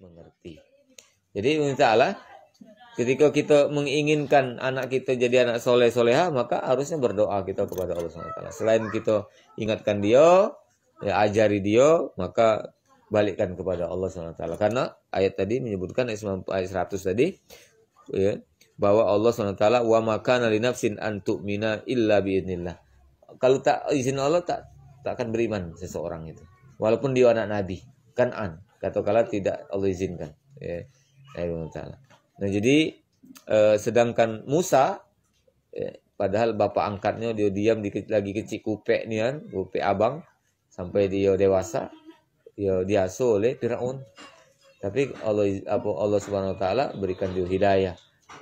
mengerti. Jadi Allah Ta'ala, ketika kita menginginkan anak kita jadi anak soleh soleha, maka harusnya berdoa kita kepada Allah SWT. Selain kita ingatkan dia, ya ajari dia, maka balikkan kepada Allah SWT. Karena ayat tadi menyebutkan ayat 100 tadi, ya, bahwa Allah SWT wa makana li nafsin an tu'mina illa biidznillah. Kalau tak izin Allah tak akan beriman seseorang itu. Walaupun dia anak nabi, Kan'an, katakanlah tidak Allah izinkan. Ya, nah jadi sedangkan Musa, padahal bapak angkatnya dia diam lagi kecil kupek nih kan, kupek abang sampai dia dewasa, dia diasuh oleh Firaun. Tapi Allah Subhanahu wa taala berikan dia hidayah.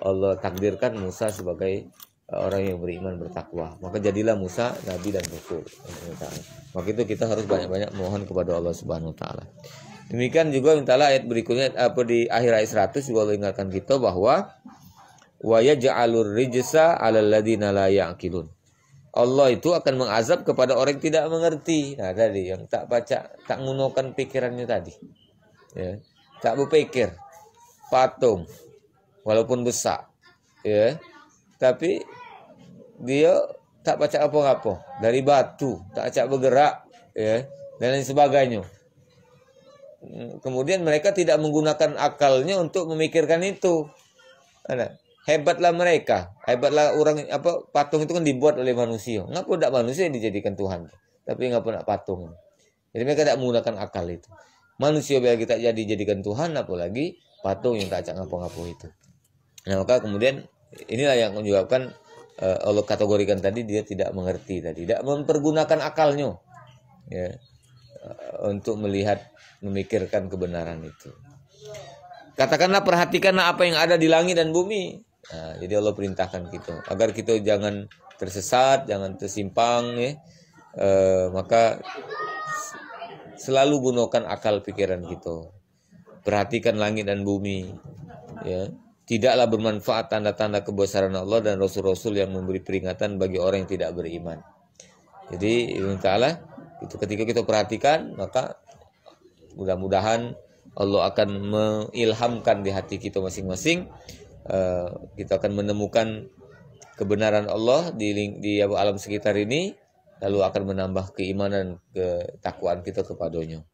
Allah takdirkan Musa sebagai orang yang beriman bertakwa. Maka jadilah Musa nabi dan rasul. Maka itu kita harus banyak-banyak mohon kepada Allah Subhanahu wa taala. Demikian juga mintalah ayat berikutnya di akhir ayat 100 juga Allah ingatkan kita bahwa wa yaj'alur rijsa 'alal ladzina la ya'qilun. Allah itu akan mengazab kepada orang yang tidak mengerti. Nah, tadi yang tak baca, tak menggunakan pikirannya tadi. Ya, tak berpikir. Patung walaupun besar, ya. Tapi dia tak baca apa-apa, dari batu, tak acak bergerak, ya, dan lain sebagainya. Kemudian mereka tidak menggunakan akalnya untuk memikirkan itu. Hebatlah mereka, hebatlah orang patung itu kan dibuat oleh manusia. Ngapa tidak manusia yang dijadikan Tuhan? Tapi ngapa nak patung? Jadi mereka tidak menggunakan akal itu. Manusia biar kita jadikan Tuhan, apalagi patung yang tak acak ngapa-ngapa itu. Nah, maka kemudian inilah yang menyebabkan Allah kategorikan tadi dia tidak mengerti tadi, tidak mempergunakan akalnya, ya, untuk melihat, memikirkan kebenaran itu. Katakanlah, perhatikanlah apa yang ada di langit dan bumi. Nah, jadi Allah perintahkan kita agar kita jangan tersesat, jangan tersimpang, ya. Maka selalu gunakan akal pikiran kita. Perhatikan langit dan bumi, ya. Tidaklah bermanfaat tanda-tanda kebesaran Allah dan Rasul-Rasul yang memberi peringatan bagi orang yang tidak beriman. Jadi Allah Ta'ala itu ketika kita perhatikan, maka mudah-mudahan Allah akan mengilhamkan di hati kita masing-masing. Kita akan menemukan kebenaran Allah di alam sekitar ini, lalu akan menambah keimanan, ketakwaan kita kepadanya.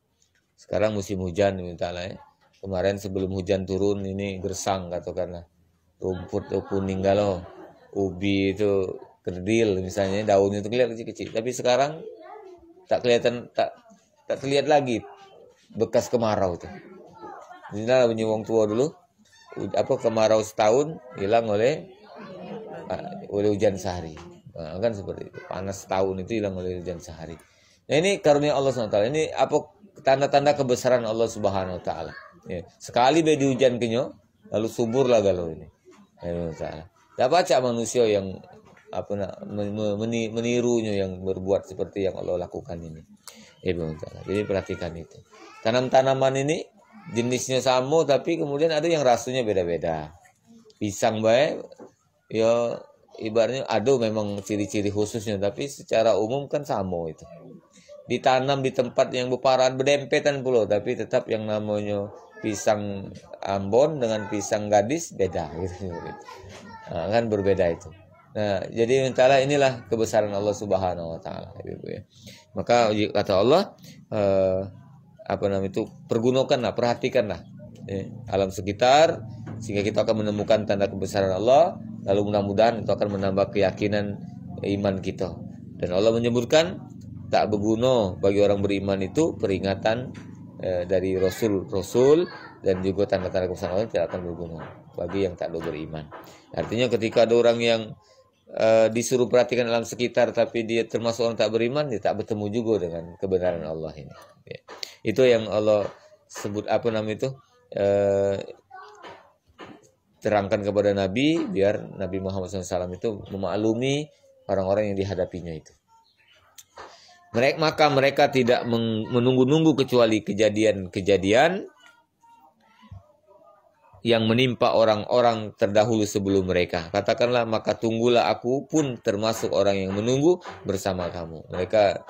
Sekarang musim hujan, Allah Ta'ala, ya. Kemarin sebelum hujan turun ini gersang, katakanlah rumput itu kuning galau, ubi itu kerdil misalnya, daunnya itu kelihatan kecil-kecil. Tapi sekarang tak kelihatan, tak terlihat lagi bekas kemarau itu. Inilah punya wong tua dulu, kemarau setahun hilang oleh hujan sehari. Nah, kan seperti itu. Panas setahun itu hilang oleh hujan sehari. Nah, ini karunia Allah SWT. Ini tanda-tanda kebesaran Allah Subhanahu wa taala. Ya, sekali be dihujan kenyo, lalu suburlah galau ini. Tak baca manusia yang menirunya, yang berbuat seperti yang Allah lakukan ini. Jadi perhatikan itu. Tanam-tanaman ini jenisnya sama, tapi kemudian ada yang rasanya beda-beda. Pisang baik, ya ibaratnya ada memang ciri-ciri khususnya, tapi secara umum kan sama itu. Ditanam di tempat yang berparahan berdempetan pula, tapi tetap yang namanya pisang Ambon dengan pisang Gadis beda gitu. Nah, kan berbeda itu. Nah, jadi mintalah inilah kebesaran Allah Subhanahu wa taala, ya. Maka kata Allah, pergunakanlah, perhatikanlah, ya, alam sekitar, sehingga kita akan menemukan tanda kebesaran Allah, lalu mudah-mudahan itu akan menambah keyakinan iman kita. Dan Allah menyebutkan tak berguna bagi orang beriman itu peringatan dari Rasul dan juga tanda-tanda kebesaran Allah tidak akan berguna bagi yang tak beriman. Artinya ketika ada orang yang disuruh perhatikan alam sekitar tapi dia termasuk orang tak beriman, dia tak bertemu juga dengan kebenaran Allah ini. Ya. Itu yang Allah sebut terangkan kepada Nabi, biar Nabi Muhammad SAW itu memaklumi orang-orang yang dihadapinya itu. Maka mereka tidak menunggu-nunggu kecuali kejadian-kejadian yang menimpa orang-orang terdahulu sebelum mereka. Katakanlah, maka tunggulah aku pun termasuk orang yang menunggu bersama kamu. Mereka